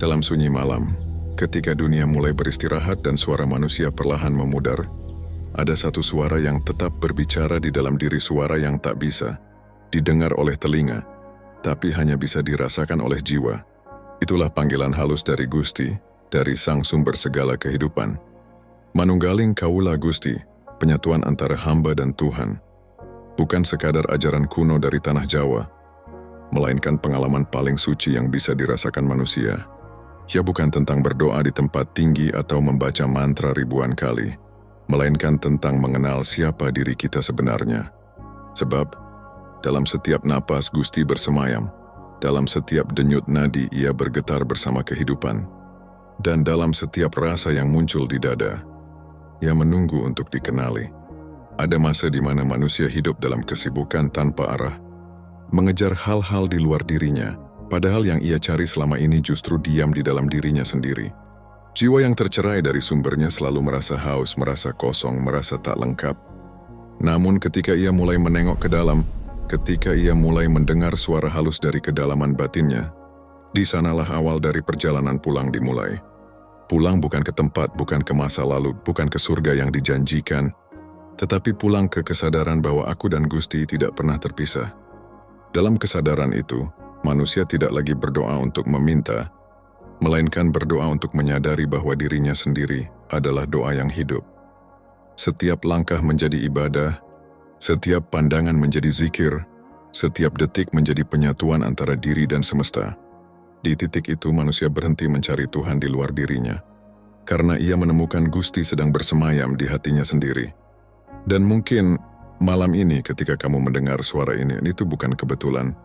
Dalam sunyi malam, ketika dunia mulai beristirahat dan suara manusia perlahan memudar, ada satu suara yang tetap berbicara di dalam diri, suara yang tak bisa didengar oleh telinga, tapi hanya bisa dirasakan oleh jiwa. Itulah panggilan halus dari Gusti, dari Sang Sumber segala kehidupan. Manunggaling Kaula Gusti, penyatuan antara hamba dan Tuhan. Bukan sekadar ajaran kuno dari tanah Jawa, melainkan pengalaman paling suci yang bisa dirasakan manusia. Ya, bukan tentang berdoa di tempat tinggi atau membaca mantra ribuan kali, melainkan tentang mengenal siapa diri kita sebenarnya. Sebab, dalam setiap napas Gusti bersemayam, dalam setiap denyut nadi Ia bergetar bersama kehidupan, dan dalam setiap rasa yang muncul di dada, Ia menunggu untuk dikenali. Ada masa di mana manusia hidup dalam kesibukan tanpa arah, mengejar hal-hal di luar dirinya, padahal yang ia cari selama ini justru diam di dalam dirinya sendiri. Jiwa yang tercerai dari sumbernya selalu merasa haus, merasa kosong, merasa tak lengkap. Namun ketika ia mulai menengok ke dalam, ketika ia mulai mendengar suara halus dari kedalaman batinnya, di sanalah awal dari perjalanan pulang dimulai. Pulang bukan ke tempat, bukan ke masa lalu, bukan ke surga yang dijanjikan, tetapi pulang ke kesadaran bahwa aku dan Gusti tidak pernah terpisah. Dalam kesadaran itu, manusia tidak lagi berdoa untuk meminta, melainkan berdoa untuk menyadari bahwa dirinya sendiri adalah doa yang hidup. Setiap langkah menjadi ibadah, setiap pandangan menjadi zikir, setiap detik menjadi penyatuan antara diri dan semesta. Di titik itu manusia berhenti mencari Tuhan di luar dirinya, karena ia menemukan Gusti sedang bersemayam di hatinya sendiri. Dan mungkin malam ini ketika kamu mendengar suara ini, itu bukan kebetulan.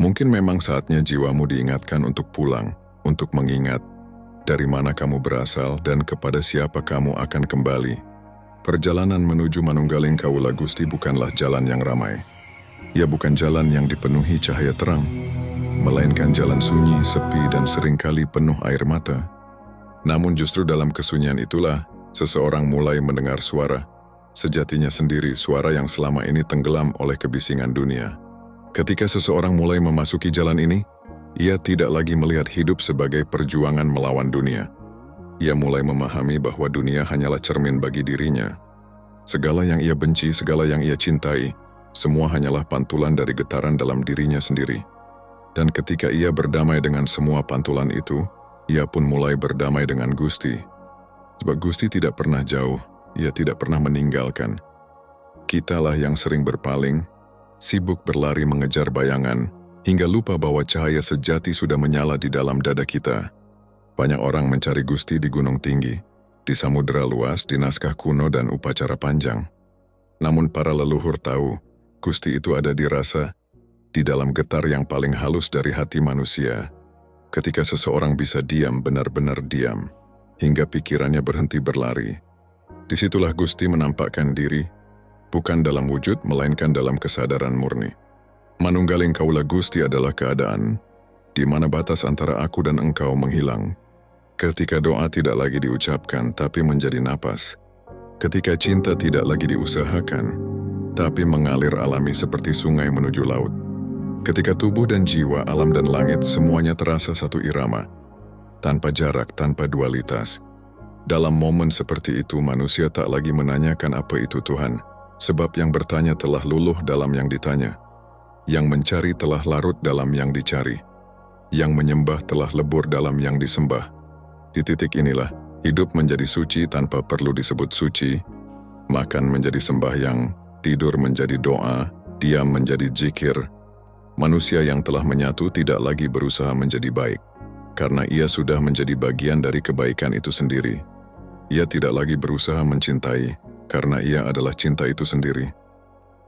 Mungkin memang saatnya jiwamu diingatkan untuk pulang, untuk mengingat dari mana kamu berasal dan kepada siapa kamu akan kembali. Perjalanan menuju Manunggaling Kaula Gusti bukanlah jalan yang ramai. Ia bukan jalan yang dipenuhi cahaya terang, melainkan jalan sunyi, sepi, dan seringkali penuh air mata. Namun justru dalam kesunyian itulah, seseorang mulai mendengar suara, sejatinya sendiri, suara yang selama ini tenggelam oleh kebisingan dunia. Ketika seseorang mulai memasuki jalan ini, ia tidak lagi melihat hidup sebagai perjuangan melawan dunia. Ia mulai memahami bahwa dunia hanyalah cermin bagi dirinya. Segala yang ia benci, segala yang ia cintai, semua hanyalah pantulan dari getaran dalam dirinya sendiri. Dan ketika ia berdamai dengan semua pantulan itu, ia pun mulai berdamai dengan Gusti. Sebab Gusti tidak pernah jauh, ia tidak pernah meninggalkan. Kitalah yang sering berpaling, sibuk berlari mengejar bayangan, hingga lupa bahwa cahaya sejati sudah menyala di dalam dada kita. Banyak orang mencari Gusti di gunung tinggi, di samudera luas, di naskah kuno dan upacara panjang. Namun para leluhur tahu, Gusti itu ada di rasa, di dalam getar yang paling halus dari hati manusia. Ketika seseorang bisa diam, benar-benar diam, hingga pikirannya berhenti berlari, disitulah Gusti menampakkan diri, bukan dalam wujud, melainkan dalam kesadaran murni. Manunggaling Kaula Gusti adalah keadaan di mana batas antara aku dan engkau menghilang. Ketika doa tidak lagi diucapkan, tapi menjadi napas. Ketika cinta tidak lagi diusahakan, tapi mengalir alami seperti sungai menuju laut. Ketika tubuh dan jiwa, alam dan langit, semuanya terasa satu irama, tanpa jarak, tanpa dualitas. Dalam momen seperti itu, manusia tak lagi menanyakan apa itu Tuhan, sebab yang bertanya telah luluh dalam yang ditanya. Yang mencari telah larut dalam yang dicari. Yang menyembah telah lebur dalam yang disembah. Di titik inilah, hidup menjadi suci tanpa perlu disebut suci, makan menjadi sembahyang, tidur menjadi doa, diam menjadi zikir. Manusia yang telah menyatu tidak lagi berusaha menjadi baik, karena ia sudah menjadi bagian dari kebaikan itu sendiri. Ia tidak lagi berusaha mencintai, karena ia adalah cinta itu sendiri.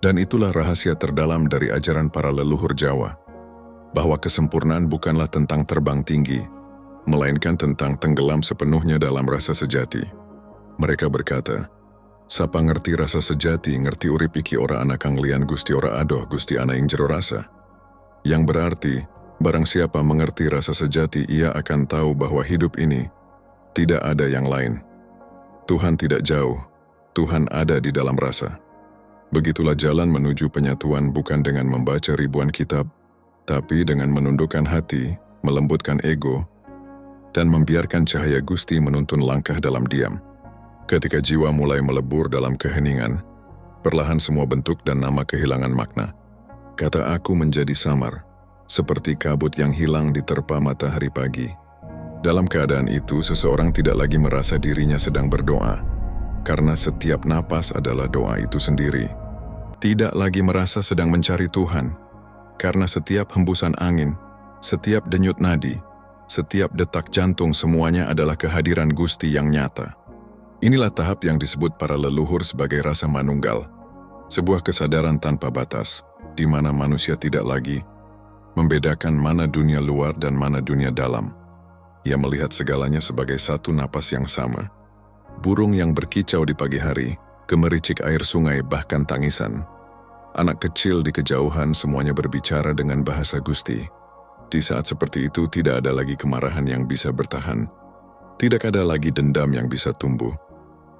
Dan itulah rahasia terdalam dari ajaran para leluhur Jawa, bahwa kesempurnaan bukanlah tentang terbang tinggi, melainkan tentang tenggelam sepenuhnya dalam rasa sejati. Mereka berkata, "Sapa ngerti rasa sejati, ngerti urip iki ora ana kang liyan Gusti ora adoh Gusti ana ing jero rasa." Yang berarti, barang siapa mengerti rasa sejati, ia akan tahu bahwa hidup ini tidak ada yang lain. Tuhan tidak jauh, Tuhan ada di dalam rasa. Begitulah jalan menuju penyatuan, bukan dengan membaca ribuan kitab, tapi dengan menundukkan hati, melembutkan ego, dan membiarkan cahaya Gusti menuntun langkah dalam diam. Ketika jiwa mulai melebur dalam keheningan, perlahan semua bentuk dan nama kehilangan makna. Kata aku menjadi samar, seperti kabut yang hilang diterpa matahari pagi. Dalam keadaan itu, seseorang tidak lagi merasa dirinya sedang berdoa, karena setiap napas adalah doa itu sendiri. Tidak lagi merasa sedang mencari Tuhan, karena setiap hembusan angin, setiap denyut nadi, setiap detak jantung semuanya adalah kehadiran Gusti yang nyata. Inilah tahap yang disebut para leluhur sebagai rasa manunggal, sebuah kesadaran tanpa batas, di mana manusia tidak lagi membedakan mana dunia luar dan mana dunia dalam. Ia melihat segalanya sebagai satu napas yang sama. Burung yang berkicau di pagi hari, gemericik air sungai, bahkan tangisan. Anak kecil di kejauhan semuanya berbicara dengan bahasa Gusti. Di saat seperti itu tidak ada lagi kemarahan yang bisa bertahan. Tidak ada lagi dendam yang bisa tumbuh.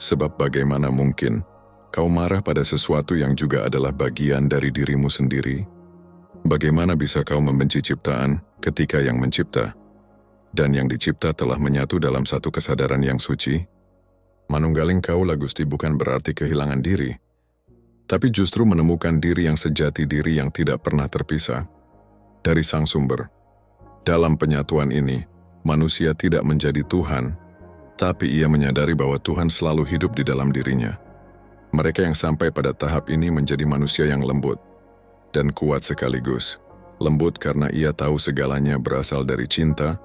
Sebab bagaimana mungkin kau marah pada sesuatu yang juga adalah bagian dari dirimu sendiri? Bagaimana bisa kau membenci ciptaan ketika yang mencipta dan yang dicipta telah menyatu dalam satu kesadaran yang suci? Manunggaling kaulah Gusti bukan berarti kehilangan diri, tapi justru menemukan diri yang sejati, diri yang tidak pernah terpisah dari Sang Sumber. Dalam penyatuan ini, manusia tidak menjadi Tuhan, tapi ia menyadari bahwa Tuhan selalu hidup di dalam dirinya. Mereka yang sampai pada tahap ini menjadi manusia yang lembut dan kuat sekaligus. Lembut karena ia tahu segalanya berasal dari cinta,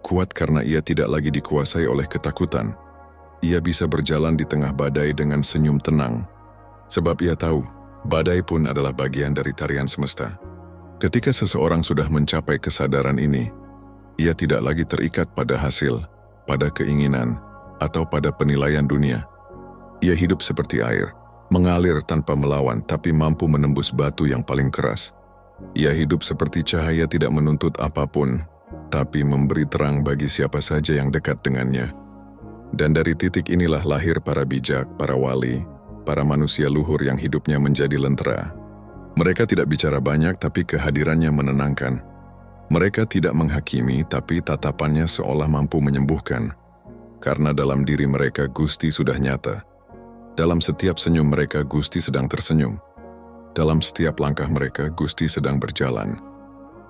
kuat karena ia tidak lagi dikuasai oleh ketakutan. Ia bisa berjalan di tengah badai dengan senyum tenang, sebab ia tahu badai pun adalah bagian dari tarian semesta. Ketika seseorang sudah mencapai kesadaran ini, ia tidak lagi terikat pada hasil, pada keinginan, atau pada penilaian dunia. Ia hidup seperti air, mengalir tanpa melawan tapi mampu menembus batu yang paling keras. Ia hidup seperti cahaya, tidak menuntut apapun, tapi memberi terang bagi siapa saja yang dekat dengannya. Dan dari titik inilah lahir para bijak, para wali, para manusia luhur yang hidupnya menjadi lentera. Mereka tidak bicara banyak tapi kehadirannya menenangkan. Mereka tidak menghakimi tapi tatapannya seolah mampu menyembuhkan. Karena dalam diri mereka Gusti sudah nyata. Dalam setiap senyum mereka Gusti sedang tersenyum. Dalam setiap langkah mereka Gusti sedang berjalan.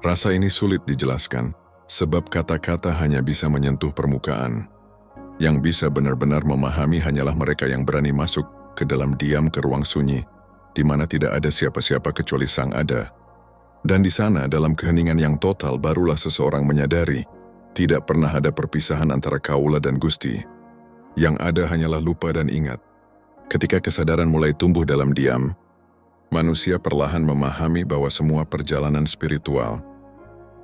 Rasa ini sulit dijelaskan, sebab kata-kata hanya bisa menyentuh permukaan. Yang bisa benar-benar memahami hanyalah mereka yang berani masuk ke dalam diam, ke ruang sunyi, di mana tidak ada siapa-siapa kecuali Sang Ada. Dan di sana, dalam keheningan yang total, barulah seseorang menyadari tidak pernah ada perpisahan antara kaula dan Gusti. Yang ada hanyalah lupa dan ingat. Ketika kesadaran mulai tumbuh dalam diam, manusia perlahan memahami bahwa semua perjalanan spiritual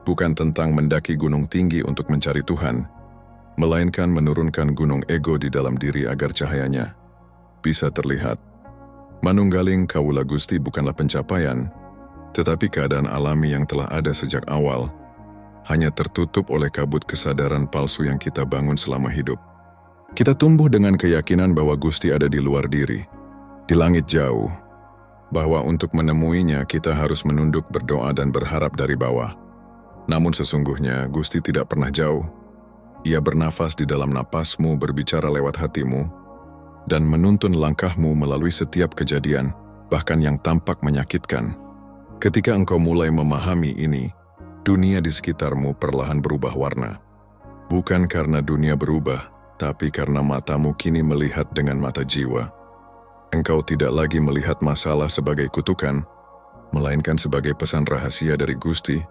bukan tentang mendaki gunung tinggi untuk mencari Tuhan, melainkan menurunkan gunung ego di dalam diri agar cahayanya bisa terlihat. Manunggaling kaula Gusti bukanlah pencapaian, tetapi keadaan alami yang telah ada sejak awal, hanya tertutup oleh kabut kesadaran palsu yang kita bangun selama hidup. Kita tumbuh dengan keyakinan bahwa Gusti ada di luar diri, di langit jauh, bahwa untuk menemuinya kita harus menunduk, berdoa dan berharap dari bawah. Namun sesungguhnya Gusti tidak pernah jauh. Ia bernafas di dalam napasmu, berbicara lewat hatimu, dan menuntun langkahmu melalui setiap kejadian, bahkan yang tampak menyakitkan. Ketika engkau mulai memahami ini, dunia di sekitarmu perlahan berubah warna. Bukan karena dunia berubah, tapi karena matamu kini melihat dengan mata jiwa. Engkau tidak lagi melihat masalah sebagai kutukan, melainkan sebagai pesan rahasia dari Gusti,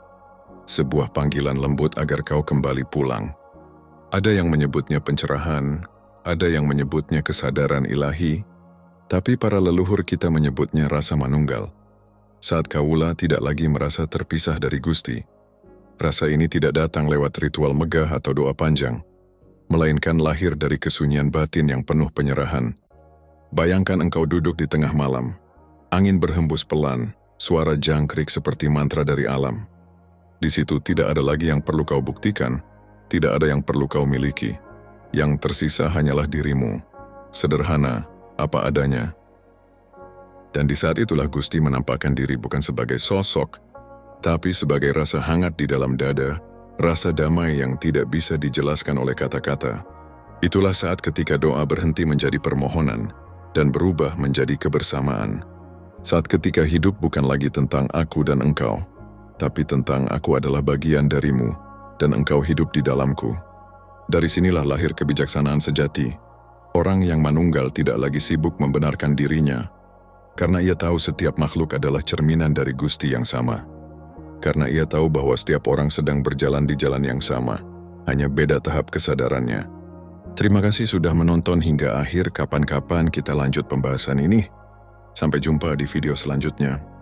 sebuah panggilan lembut agar kau kembali pulang. Ada yang menyebutnya pencerahan, ada yang menyebutnya kesadaran ilahi, tapi para leluhur kita menyebutnya rasa manunggal. Saat kaula tidak lagi merasa terpisah dari Gusti, rasa ini tidak datang lewat ritual megah atau doa panjang, melainkan lahir dari kesunyian batin yang penuh penyerahan. Bayangkan engkau duduk di tengah malam, angin berhembus pelan, suara jangkrik seperti mantra dari alam. Di situ tidak ada lagi yang perlu kau buktikan, tidak ada yang perlu kau miliki. Yang tersisa hanyalah dirimu, sederhana, apa adanya. Dan di saat itulah Gusti menampakkan diri bukan sebagai sosok, tapi sebagai rasa hangat di dalam dada, rasa damai yang tidak bisa dijelaskan oleh kata-kata. Itulah saat ketika doa berhenti menjadi permohonan dan berubah menjadi kebersamaan. Saat ketika hidup bukan lagi tentang aku dan engkau, tapi tentang aku adalah bagian darimu dan engkau hidup di dalamku. Dari sinilah lahir kebijaksanaan sejati. Orang yang manunggal tidak lagi sibuk membenarkan dirinya, karena ia tahu setiap makhluk adalah cerminan dari Gusti yang sama. Karena ia tahu bahwa setiap orang sedang berjalan di jalan yang sama, hanya beda tahap kesadarannya. Terima kasih sudah menonton hingga akhir. Kapan-kapan kita lanjut pembahasan ini. Sampai jumpa di video selanjutnya.